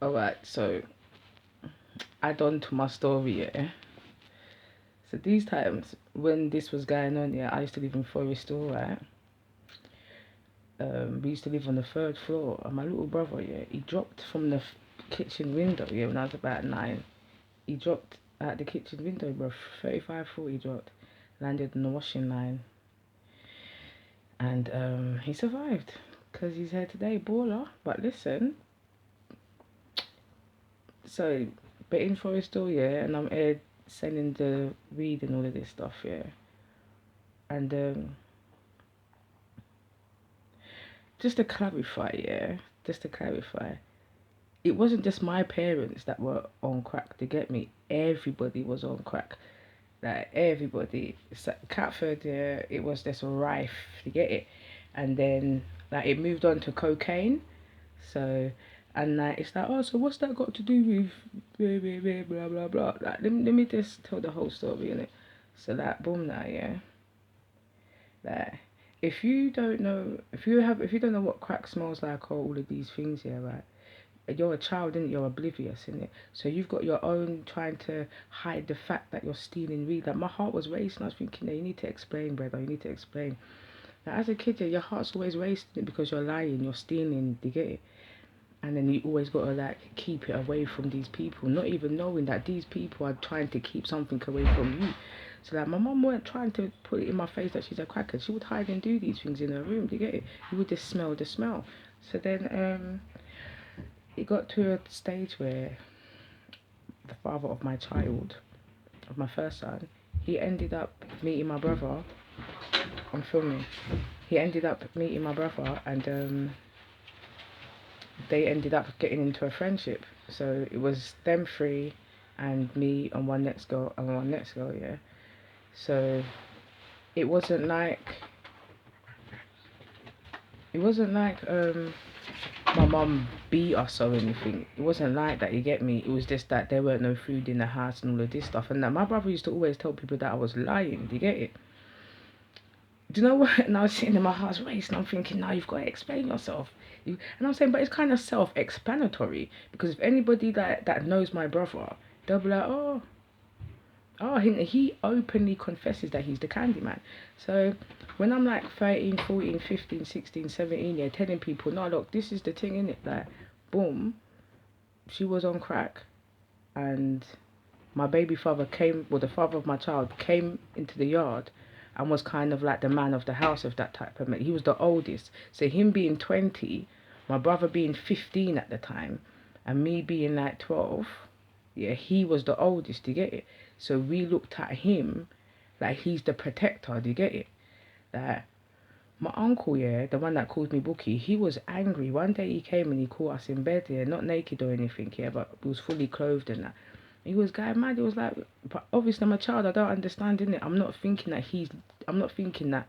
Alright, so add on to my story, yeah. So these times when this was going on, yeah, I used to live in Forest Hill, right? We used to live on the third floor, and my little brother, yeah, he dropped from the kitchen window, yeah, when I was about 9. He dropped out the kitchen window, bro. 35 40 dropped, landed on the washing line, and he survived because he's here today, baller. But listen, so but in Forest Hill, yeah, and I'm here selling the weed and all of this stuff, yeah, and just to clarify, yeah, just to clarify, it wasn't just my parents that were on crack. To get me, everybody was on crack. Like everybody, so Catford, yeah, it was just rife. You get it, and then like it moved on to cocaine. So, and like it's like, oh, so what's that got to do with blah blah blah blah? Like let me just tell the whole story in it. So that boom now, yeah, like if you don't know, if you don't know what crack smells like or all of these things, yeah, right, you're a child, innit? You're oblivious, innit? So you've got your own trying to hide the fact that you're stealing weed. Like my heart was racing. I was thinking, you need to explain, brother. You need to explain. Like as a kid, yeah, your heart's always racing because you're lying, you're stealing. Do you get it? And then you always got to like keep it away from these people, not even knowing that these people are trying to keep something away from you. So like my mum weren't trying to put it in my face that she's a cracker. She would hide and do these things in her room. Do you get it? You would just smell the smell. So then it got to a stage where the father of my child, of my first son, he ended up meeting my brother. I'm filming. He ended up meeting my brother, and they ended up getting into a friendship. So it was them three, and me and one next girl and one next girl. Yeah. So it wasn't like my mum beat us or anything. It wasn't like that, you get me? It was just that there weren't no food in the house and all of this stuff. And that my brother used to always tell people that I was lying, do you get it? Do you know what? And I was sitting in my house racing, I'm thinking, now you've got to explain yourself. And I'm saying, but it's kind of self-explanatory. Because if anybody that knows my brother, they'll be like, oh, he openly confesses that he's the candy man. So when I'm like 13, 14, 15, 16, 17, yeah, telling people, no, look, this is the thing, innit? Like, boom, she was on crack, and my baby father came, well, the father of my child came into the yard and was kind of like the man of the house of that type of man. He was the oldest. So him being 20, my brother being 15 at the time, and me being like 12, yeah, he was the oldest, do you get it? So we looked at him like he's the protector, do you get it? Like, my uncle, yeah, the one that calls me Bookie, he was angry. One day he came and he caught us in bed, yeah, not naked or anything, yeah, but he was fully clothed and that. He was going mad. He was like, but obviously I'm a child. I don't understand, innit? I'm not thinking that.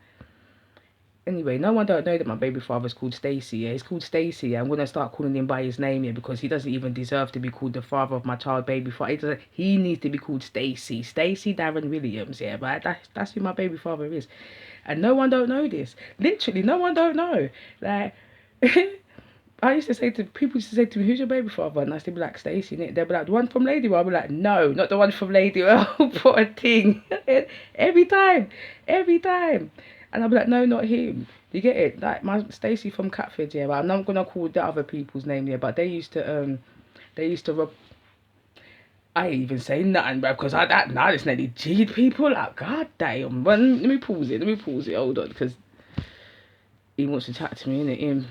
Anyway, no one don't know that my baby father's called Stacy. Yeah, he's called Stacy. Yeah, I'm gonna start calling him by his name here because he doesn't even deserve to be called the father of my child, baby father. He needs to be called Stacy. Stacy Darren Williams. Yeah, but that's who my baby father is, and no one don't know this. Literally, no one don't know. Like. I used to say to people, used to say to me, "Who's your baby father?" And I used to be like, "Stacey." And they'd be like, "The one from Ladywell." I'd be like, "No, not the one from Ladywell." What a thing! every time, every time. And I'd be like, "No, not him." You get it? Like my Stacey from Catford, yeah. But I'm not gonna call the other people's name here. But they used to rob. I ain't even say nothing, bro, because that now it's nearly G'd people. Like, god damn. But let me pause it. Let me pause it. Hold on, because he wants to chat to me, innit? Him.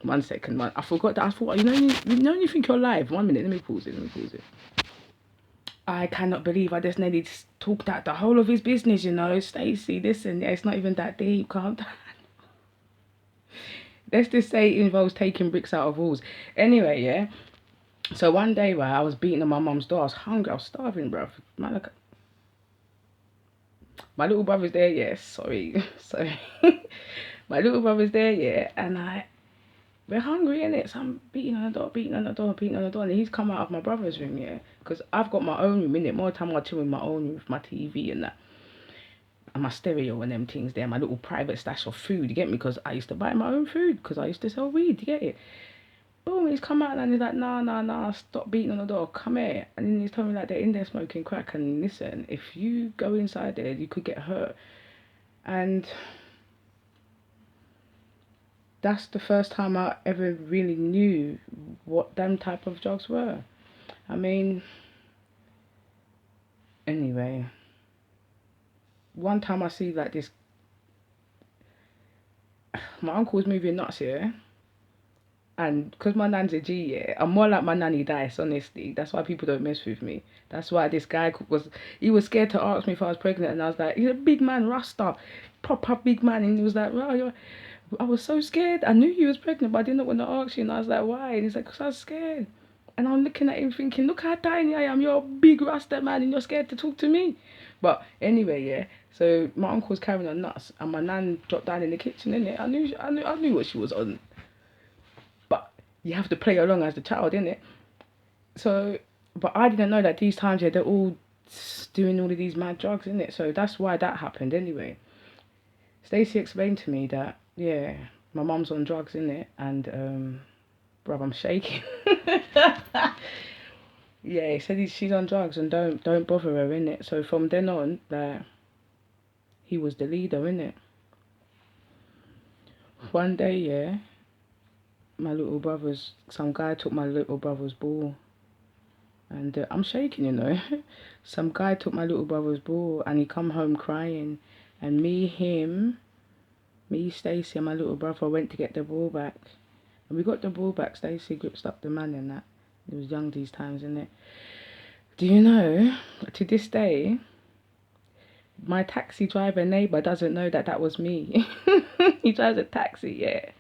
1 second, man. I forgot that. I thought, you know, you think you're live. 1 minute. Let me pause it. Let me pause it. I cannot believe I just nearly talked out the whole of his business, you know. Stacey, listen, yeah, it's not even that deep. Calm down. Let's just say it involves taking bricks out of walls. Anyway, yeah. So one day, right, I was beating on my mum's door. I was hungry. I was starving, bro. Man, look, my little brother's there, yeah. Sorry. Sorry. My little brother's there, yeah. And we're hungry, innit? So I'm beating on the door, beating on the door, beating on the door. And he's come out of my brother's room, yeah. Because I've got my own room, innit? More time I chill in my own room with my TV and that. And my stereo and them things there. My little private stash of food, you get me? Because I used to buy my own food. Because I used to sell weed, you get it? boom, he's come out and he's like, nah, stop beating on the door, come here. And then he's telling me like they're in there smoking crack, and listen, if you go inside there, you could get hurt. And that's the first time I ever really knew what them type of drugs were. I mean, anyway, one time I see like this, my uncle was moving nuts here, and because my nan's a G, yeah, I'm more like my nanny Dice, honestly. That's why people don't mess with me. That's why this guy he was scared to ask me if I was pregnant, and I was like, he's a big man, Rasta, proper big man, and he was like, well, I was so scared. I knew you was pregnant, but I didn't want to ask you, and I was like, why? And he's like, because I was scared. And I'm looking at him thinking, look how tiny I am, you're a big Rasta man, and you're scared to talk to me. But anyway, yeah. So my uncle was carrying on nuts, and my nan dropped down in the kitchen, innit? I knew what she was on. But you have to play along as the child, innit? So, but I didn't know that these times, yeah, they're all doing all of these mad drugs, innit? So that's why that happened, anyway. Stacey explained to me that, yeah, my mum's on drugs, innit? And, bruv, I'm shaking. Yeah, he said she's on drugs and don't bother her, innit? So from then on, like, he was the leader, innit? One day, yeah, some guy took my little brother's ball. And I'm shaking, you know. Some guy took my little brother's ball and he come home crying. And me, Stacey and my little brother went to get the ball back. And we got the ball back. Stacey gripped up the man and that. It was young these times, innit? Do you know, to this day, my taxi driver neighbour doesn't know that was me. He drives a taxi, yeah.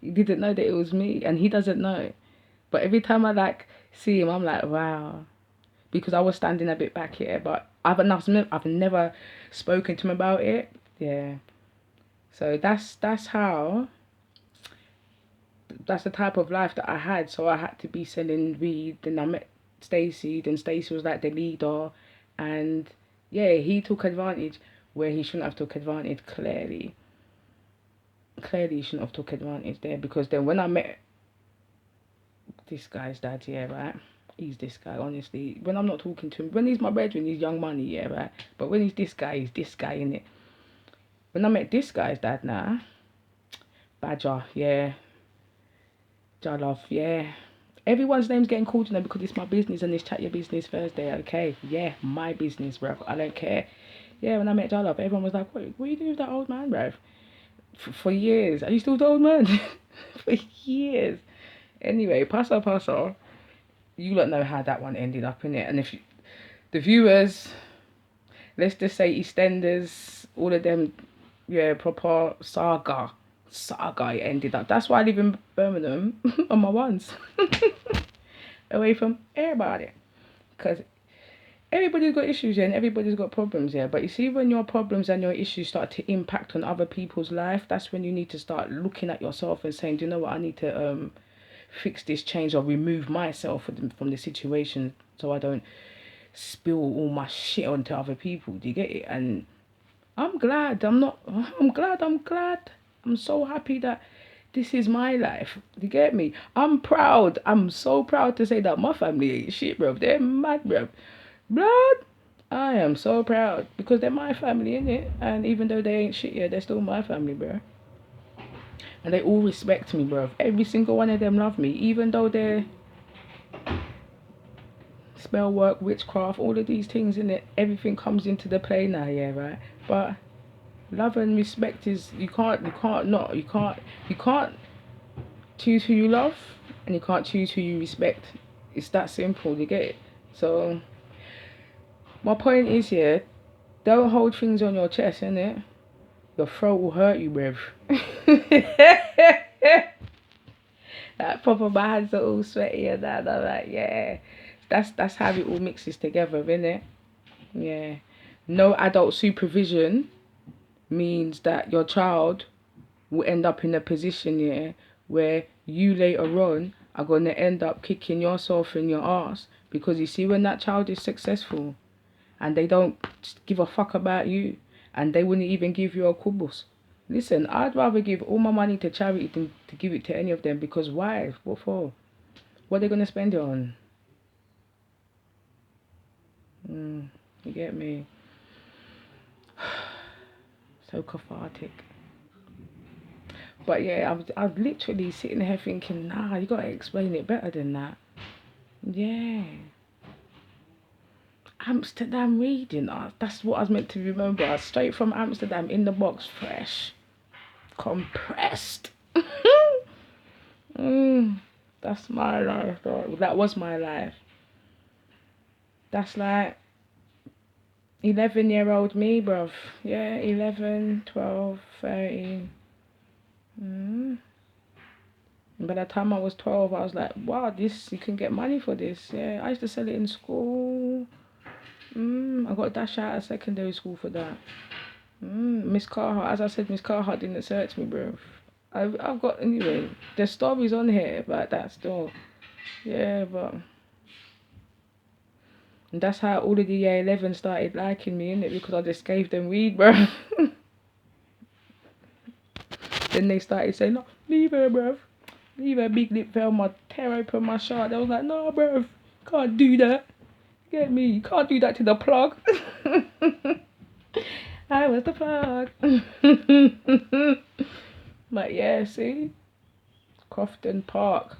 He didn't know that it was me, and he doesn't know. But every time I like see him, I'm like, wow. Because I was standing a bit back here, but I've never spoken to him about it. Yeah. So that's the type of life that I had. So I had to be selling weed. Then I met Stacey. Then Stacey was like the leader, and yeah, he took advantage where he shouldn't have took advantage. Clearly, he shouldn't have took advantage there, because then when I met this guy's dad, yeah, right. He's this guy, honestly. When I'm not talking to him, when he's my brethren, he's young money, yeah, right. But when he's this guy, innit? When I met this guy's dad now, Badger, yeah. Jalov, yeah. Everyone's name's getting called, you know, because it's my business and it's Chat Your Business Thursday, okay? Yeah, my business, bruv. I don't care. Yeah, when I met Jalov, everyone was like, what are you doing with that old man, bruv? For years. Are you still the old man? For years. Anyway, paso. You don't know how that one ended up, in it. And if the viewers, let's just say EastEnders, all of them, yeah, proper saga it ended up. That's why I live in Birmingham on my ones. Away from everybody. Because everybody's got issues, yeah, and everybody's got problems, yeah. But you see, when your problems and your issues start to impact on other people's life, that's when you need to start looking at yourself and saying, do you know what, I need to fix this, change, or remove myself from the situation, so I don't spill all my shit onto other people. Do you get it? And I'm glad. I'm so happy that this is my life. Do you get me? I'm proud. I'm so proud to say that my family ain't shit, bro. They're mad, bro. Blood. I am so proud because they're my family, innit? And even though they ain't shit yet, they're still my family, bro. And they all respect me, bro. Every single one of them love me, even though they're spell work, witchcraft, all of these things, in it. Everything comes into the play now, yeah, right? But love and respect is you can't choose who you love, and you can't choose who you respect. It's that simple. You get it? So my point is here, don't hold things on your chest, innit? Your throat will hurt you, bruv. That proper, my hands are all sweaty and that. I'm like, yeah. That's how it all mixes together, innit? Yeah. No adult supervision means that your child will end up in a position, yeah, where you later on are going to end up kicking yourself in your ass, because you see, when that child is successful and they don't give a fuck about you, and they wouldn't even give you a kubus, Listen, I'd rather give all my money to charity than to give it to any of them, because why? What for? What are they gonna spend it on? You get me? So cathartic. But yeah, I'm literally sitting here thinking, nah, you gotta explain it better than that. Yeah. Amsterdam reading. That's what I was meant to remember. Straight from Amsterdam in the box, fresh, compressed. That's my life, though. That was my life. That's like 11-year-old me, bruv. Yeah, 11, 12, 13. And by the time I was 12, I was like, wow, this, you can get money for this. Yeah, I used to sell it in school. I got dashed out of secondary school for that. Miss Carhart, as I said, Miss Carhart didn't search me, bro. I've got, anyway, there's stories on here about that still. Yeah, but and that's how all of the year 11 started liking me, innit? Because I just gave them weed, bro. Then they started saying, no, leave her, bro. Leave her, big lip fell, my tear open my shirt. They was like, no, bro, can't do that. Get me, you can't do that to the plug. I was the plug. But yeah, see? Crofton Park.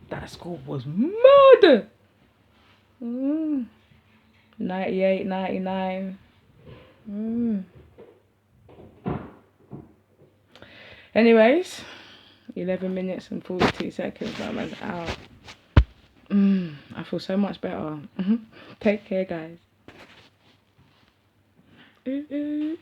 That school was mad. 98, 99. Anyways, 11 minutes and 42 seconds. That man's out. I feel so much better. Take care, guys. Ooh, ooh.